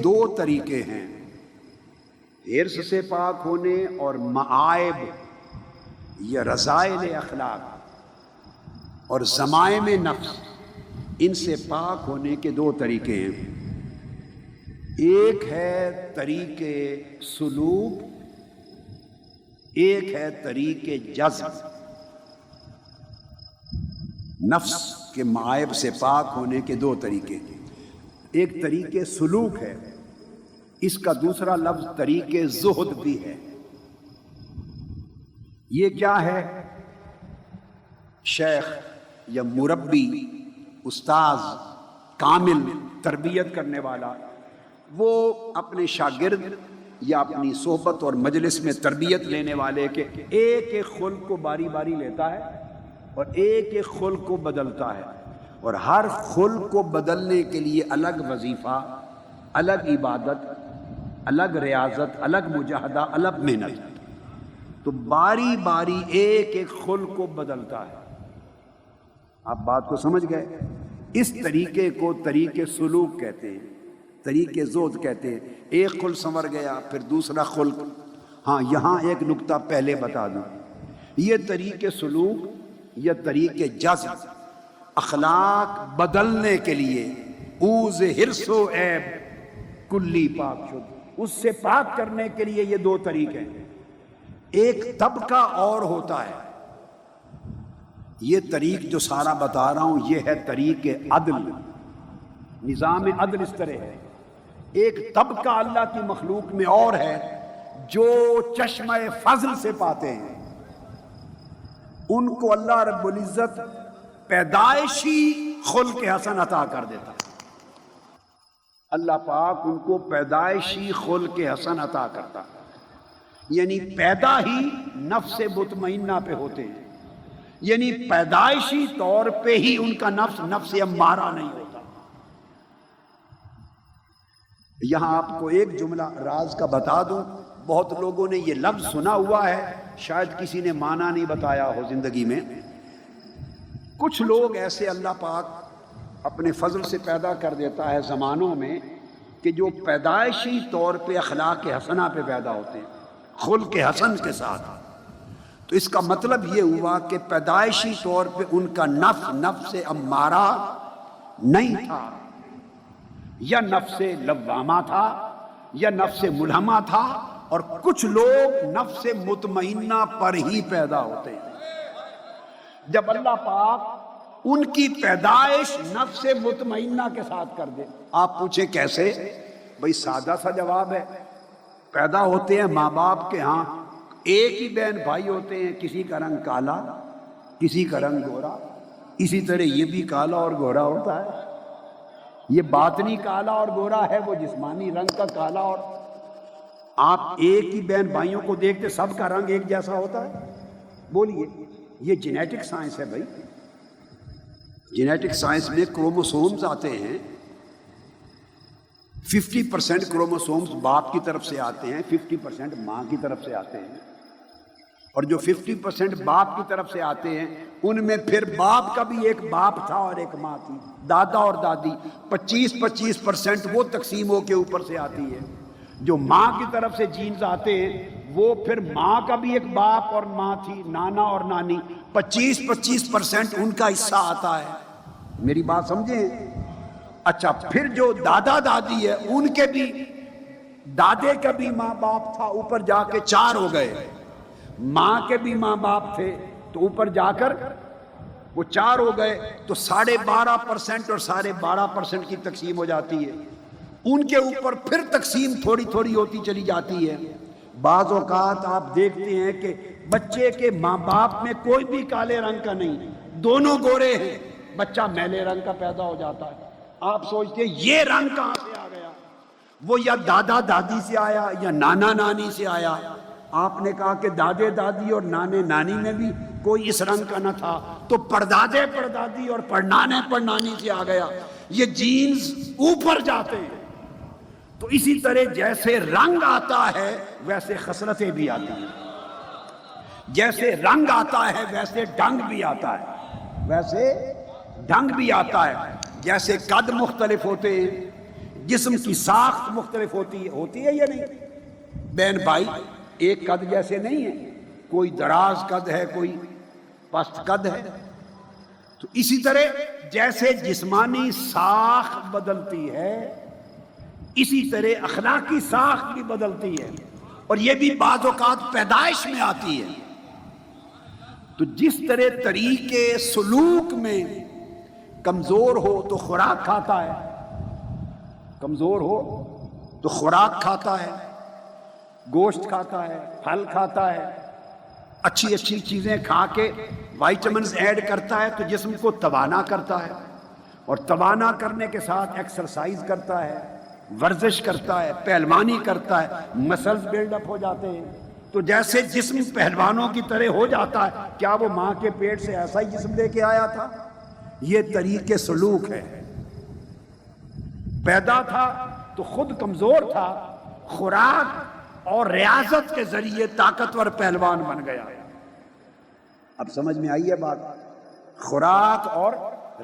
دو طریقے ہیں، حرص سے پاک ہونے اور معائب یا رذائل اخلاق اور ضمائم نفس، ان سے پاک ہونے کے دو طریقے ہیں۔ ایک ہے طریقے سلوک، ایک ہے طریقے جذب۔ نفس کے معائب سے پاک ہونے کے دو طریقے، ایک طریقے سلوک ہے، اس کا دوسرا لفظ طریقے زہد بھی ہے۔ یہ کیا ہے؟ شیخ یا مربی، استاذ کامل تربیت کرنے والا، وہ اپنے شاگرد یا اپنی صحبت اور مجلس میں تربیت لینے والے کے ایک ایک خلق کو باری باری لیتا ہے اور ایک ایک خلق کو بدلتا ہے، اور ہر خلق کو بدلنے کے لیے الگ وظیفہ، الگ عبادت، الگ ریاضت، الگ مجاہدہ، الگ محنت، تو باری باری ایک ایک خلق کو بدلتا ہے۔ آپ بات کو سمجھ گئے؟ اس طریقے کو طریقے سلوک کہتے ہیں، طریقے زہد کہتے ہیں۔ ایک خلق سنور گیا، پھر دوسرا خلق۔ ہاں، یہاں ایک نکتہ پہلے بتا دوں، یہ طریقے سلوک یا طریقے جذب، اخلاق بدلنے کے لیے اوز حرص و عیب کلی پاک شد، اس سے پاک کرنے کے لیے یہ دو طریقے ہیں۔ ایک طبقہ اور ہوتا ہے، یہ طریق جو سارا بتا رہا ہوں یہ ہے طریق عدل، نظام عدل اس طرح ہے۔ ایک طبقہ اللہ کی مخلوق میں اور ہے جو چشمہ فضل سے پاتے ہیں، ان کو اللہ رب العزت پیدائشی خلق حسن عطا کر دیتا ہے۔ اللہ پاک ان کو پیدائشی خلق حسن عطا کرتا ہے، یعنی پیدا ہی نفس مطمئنہ پہ ہوتے ہیں، یعنی پیدائشی طور پہ ہی ان کا نفس نفس امارہ نہیں ہوتا۔ یہاں آپ کو ایک جملہ راز کا بتا دوں، بہت لوگوں نے یہ لفظ سنا ہوا ہے، شاید کسی نے معنی نہیں بتایا ہو زندگی میں۔ کچھ لوگ ایسے اللہ پاک اپنے فضل سے پیدا کر دیتا ہے زمانوں میں کہ جو پیدائشی طور پہ اخلاق حسنہ پہ پیدا ہوتے ہیں، خلق حسن کے ساتھ، تو اس کا مطلب یہ ہوا کہ پیدائشی طور پہ ان کا نفس امارہ نہیں تھا، یا نفس لوامہ تھا، یا نفس ملہمہ تھا، اور کچھ لوگ نفس مطمئنہ پر ہی پیدا ہوتے ہیں۔ جب اللہ پاک ان کی پیدائش نفس مطمئنہ کے ساتھ کر دے، آپ پوچھیں کیسے؟ بھئی سادہ سا جواب ہے، پیدا ہوتے ہیں ماں باپ کے ہاں، ایک ہی بہن بھائی ہوتے ہیں، کسی کا رنگ کالا، کسی کا رنگ گورا، اسی طرح یہ بھی کالا اور گورا ہوتا ہے۔ یہ باطنی کالا اور گورا ہے، وہ جسمانی رنگ کا کالا، اور آپ ایک ہی بہن بھائیوں کو دیکھتے سب کا رنگ ایک جیسا ہوتا ہے؟ بولیے، یہ جینیٹک سائنس ہے بھائی۔ جینیٹک سائنس میں کروموسومز آتے ہیں، 50% کروموسومز باپ کی طرف سے آتے ہیں، 50% ماں کی طرف سے آتے ہیں، اور جو 50% باپ کی طرف سے آتے ہیں ان میں پھر باپ کا بھی ایک باپ تھا اور ایک ماں تھی، دادا اور دادی، 25% وہ تقسیم ہو کے اوپر سے آتی ہے۔ جو ماں کی طرف سے جینز آتے ہیں وہ پھر ماں کا بھی ایک باپ اور ماں تھی، نانا اور نانی، 25% ان کا حصہ آتا ہے۔ میری بات سمجھیں؟ اچھا، پھر جو دادا دادی ہے ان کے بھی، دادے کا بھی ماں باپ تھا، اوپر جا کے 4 ہو گئے، ماں کے بھی ماں باپ تھے تو اوپر جا کر وہ 4 ہو گئے، تو 12.5% اور 12.5% کی تقسیم ہو جاتی ہے۔ ان کے اوپر پھر تقسیم تھوڑی تھوڑی ہوتی چلی جاتی ہے۔ بعض اوقات آپ دیکھتے ہیں کہ بچے کے ماں باپ میں کوئی بھی کالے رنگ کا نہیں، دونوں گورے ہیں، بچہ میلے رنگ کا پیدا ہو جاتا ہے۔ آپ سوچتے ہیں یہ رنگ کہاں سے آ گیا؟ وہ یا دادا دادی سے آیا یا نانا نانی سے آیا۔ آپ نے کہا کہ دادے دادی اور نانے نانی میں بھی کوئی اس رنگ کا نہ تھا، تو پردادے پردادی اور پڑنانے پڑنانی سے آ گیا۔ یہ جینز اوپر جاتے ہیں۔ تو اسی طرح جیسے رنگ آتا ہے ویسے خصلتیں بھی آتی ہیں، جیسے رنگ آتا ہے ویسے ڈھنگ بھی آتا ہے، ویسے ڈھنگ بھی آتا ہے۔ جیسے قد مختلف ہوتے ہیں، جسم کی ساخت مختلف ہوتی ہے یا نہیں؟ بہن بھائی ایک قد جیسے نہیں ہے، کوئی دراز قد ہے، کوئی پست قد ہے۔ تو اسی طرح جیسے جسمانی ساخت بدلتی ہے، اسی طرح اخلاقی ساخت بھی بدلتی ہے، اور یہ بھی بعض اوقات پیدائش میں آتی ہے۔ تو جس طرح طریقے سلوک میں کمزور ہو تو خوراک کھاتا ہے، کمزور ہو تو خوراک کھاتا ہے، گوشت کھاتا ہے، پھل کھاتا ہے، اچھی اچھی چیزیں کھا کے وائٹامنز ایڈ کرتا ہے تو جسم کو توانا کرتا ہے، اور توانا کرنے کے ساتھ ایکسرسائز کرتا ہے، ورزش کرتا ہے، پہلوانی کرتا ہے، مسلز بلڈ اپ ہو جاتے ہیں۔ تو جیسے جسم پہلوانوں کی طرح ہو جاتا ہے، کیا وہ ماں کے پیٹ سے ایسا ہی جسم لے کے آیا تھا؟ یہ طریقے سلوک ہے۔ پیدا تھا تو خود کمزور تھا، خوراک اور ریاضت کے ذریعے طاقتور پہلوان بن گیا۔ اب سمجھ میں آئی ہے بات؟ خوراک اور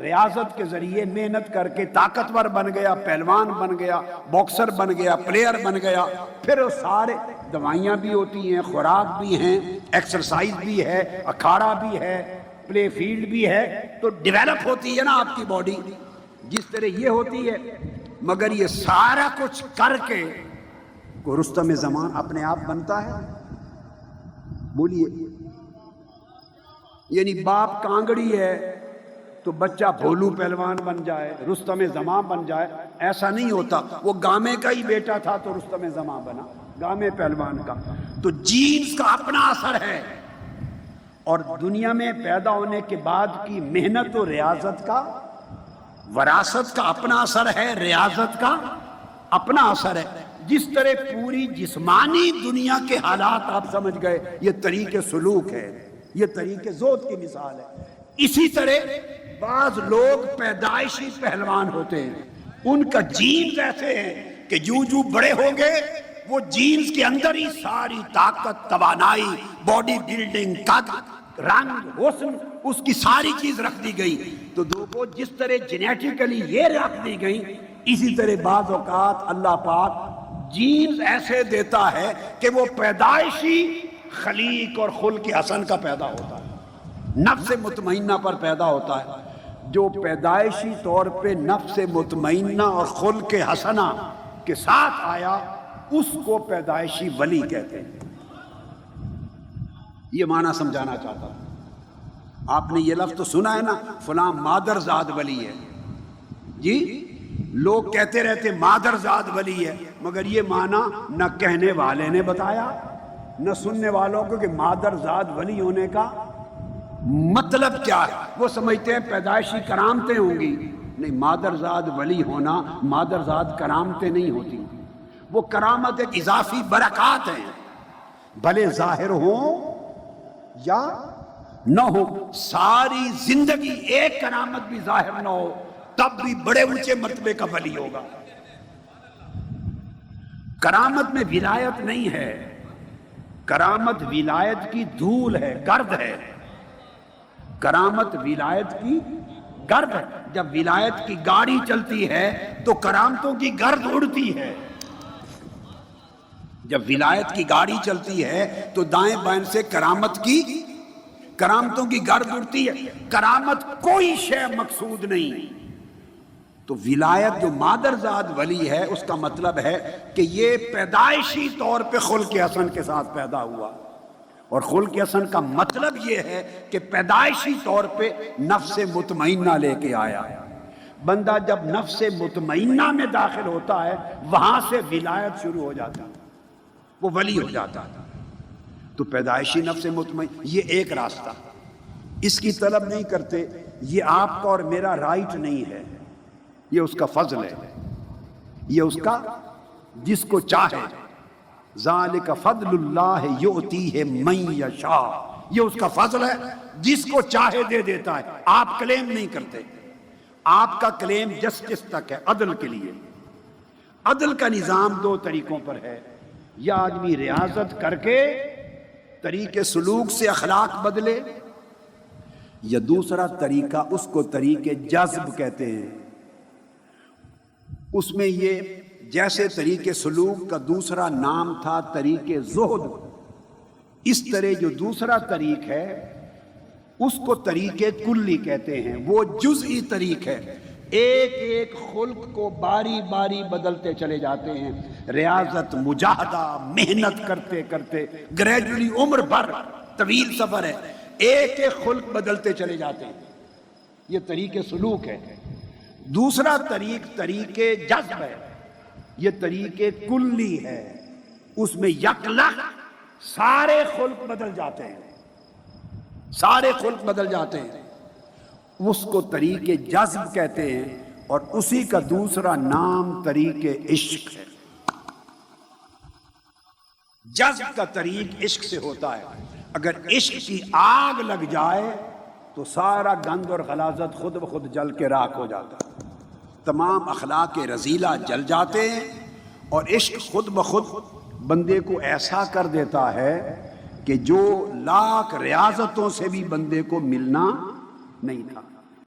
ریاضت کے ذریعے محنت کر کے طاقتور بن گیا، پہلوان بن گیا، باکسر بن گیا، پلیئر بن گیا۔ پھر سارے دوائیاں بھی ہوتی ہیں، خوراک بھی ہیں، ایکسرسائز بھی ہے، اکھاڑا بھی ہے، پلے فیلڈ بھی ہے، تو ڈیولپ ہوتی ہے نا آپ کی باڈی، جس طرح یہ ہوتی ہے۔ مگر یہ سارا کچھ کر کے کوئی رستم زمان اپنے آپ بنتا ہے؟ بولیے، یعنی باپ کانگڑی ہے تو بچہ بھولو پہلوان بن جائے، رستم زمان بن جائے؟ ایسا نہیں ہوتا۔ وہ گامے کا ہی بیٹا تھا تو رستم زمان بنا، گامے پہلوان کا۔ تو جینز کا اپنا اثر ہے، اور دنیا میں پیدا ہونے کے بعد کی محنت و ریاضت کا، وراثت کا اپنا اثر ہے، ریاضت کا اپنا اثر ہے۔ جس طرح پوری جسمانی دنیا کے حالات آپ سمجھ گئے، یہ طریقے سلوک ہے، یہ طریقے زود کی مثال ہے۔ اسی طرح بعض لوگ پیدائشی پہلوان ہوتے ہیں، ان کا جینز ایسے ہیں کہ جو بڑے ہوں گے وہ جینز کے اندر ہی ساری طاقت، توانائی، باڈی بلڈنگ، قد، رنگ، حسن، اس کی ساری چیز رکھ دی گئی۔ تو دیکھو جس طرح جینیٹیکلی یہ رکھ دی گئی، اسی طرح بعض اوقات اللہ پاک جینز ایسے دیتا ہے کہ وہ پیدائشی خلیق اور خلق حسن کا پیدا ہوتا ہے، نفس مطمئنہ پر پیدا ہوتا ہے۔ جو پیدائشی طور پہ نفس مطمئنہ اور خلق حسنہ کے ساتھ آیا، اس کو پیدائشی ولی کہتے ہیں۔ یہ معنی سمجھانا چاہتا ہوں۔ آپ نے یہ لفظ تو سنا ہے نا، فلاں مادر زاد ولی ہے۔ جی لوگ کہتے رہتے مادر زاد ولی ہے، مگر یہ معنی نہ کہنے والے نے بتایا نہ سننے والوں کو کہ مادر زاد ولی ہونے کا مطلب کیا ہے۔ وہ سمجھتے ہیں پیدائشی کرامتیں ہوں گی، نہیں، مادر زاد ولی ہونا، مادر زاد کرامتیں نہیں ہوتی، وہ کرامت ایک اضافی برکات ہیں، بھلے ظاہر ہوں یا نہ ہو۔ ساری زندگی ایک کرامت بھی ظاہر نہ ہو تب بھی بڑے اونچے مرتبے کا ولی ہوگا۔ کرامت میں ولایت نہیں ہے، کرامت ولایت کی دھول ہے، گرد ہے۔ کرامت ولایت کی گرد ہے۔ جب ولایت کی گاڑی چلتی ہے تو کرامتوں کی گرد اڑتی ہے۔ جب ولایت کی گاڑی چلتی ہے تو دائیں بائیں سے کرامتوں کی گرد اڑتی ہے۔ کرامت کوئی شے مقصود نہیں۔ تو ولایت جو مادر زاد ولی ہے، اس کا مطلب ہے کہ یہ پیدائشی طور پہ خلق حسن کے ساتھ پیدا ہوا، اور خلق حسن کا مطلب یہ ہے کہ پیدائشی طور پہ نفس مطمئنہ لے کے آیا۔ بندہ جب نفس مطمئنہ میں داخل ہوتا ہے، وہاں سے ولایت شروع ہو جاتا ہے، وہ ولی ہو جاتا ہے۔ تو پیدائشی نفس مطمئن، یہ ایک راستہ، اس کی طلب نہیں کرتے، یہ آپ کا اور میرا رائٹ نہیں ہے، یہ اس کا فضل ہے، یہ اس کا جس کو چاہے، ذالک فضل اللہ یؤتیہ من یشاء، یہ اس کا فضل ہے، جس کو چاہے دے دیتا ہے۔ آپ کلیم نہیں کرتے، آپ کا کلیم جسٹس تک ہے، عدل کے لیے۔ عدل کا نظام دو طریقوں پر ہے، یا آدمی ریاضت کر کے طریقے سلوک سے اخلاق بدلے، یا دوسرا طریقہ اس کو طریقے جذب کہتے ہیں۔ اس میں یہ جیسے طریق سلوک کا دوسرا نام تھا طریق زہد، اس طرح جو دوسرا طریق ہے اس کو طریق کلی کہتے ہیں۔ وہ جزئی طریق ہے، ایک ایک خلق کو باری باری بدلتے چلے جاتے ہیں، ریاضت، مجاہدہ، محنت کرتے کرتے گریجولی عمر بھر طویل سفر ہے، ایک ایک خلق بدلتے چلے جاتے ہیں، یہ طریق سلوک ہے۔ دوسرا طریق جذب ہے، یہ طریق کلی ہے، اس میں یکلخ سارے خلق بدل جاتے ہیں، سارے خلق بدل جاتے ہیں، اس کو طریق جذب کہتے ہیں، اور اسی کا دوسرا نام طریق عشق ہے۔ جذب کا طریق عشق سے ہوتا ہے، اگر عشق کی آگ لگ جائے تو سارا گند اور غلاظت خود بخود جل کے راکھ ہو جاتا ہے، تمام اخلاق رذیلہ جل جاتے ہیں، اور عشق خود بخود بندے کو ایسا کر دیتا ہے کہ جو لاکھ ریاضتوں سے بھی بندے کو ملنا نہیں تھا۔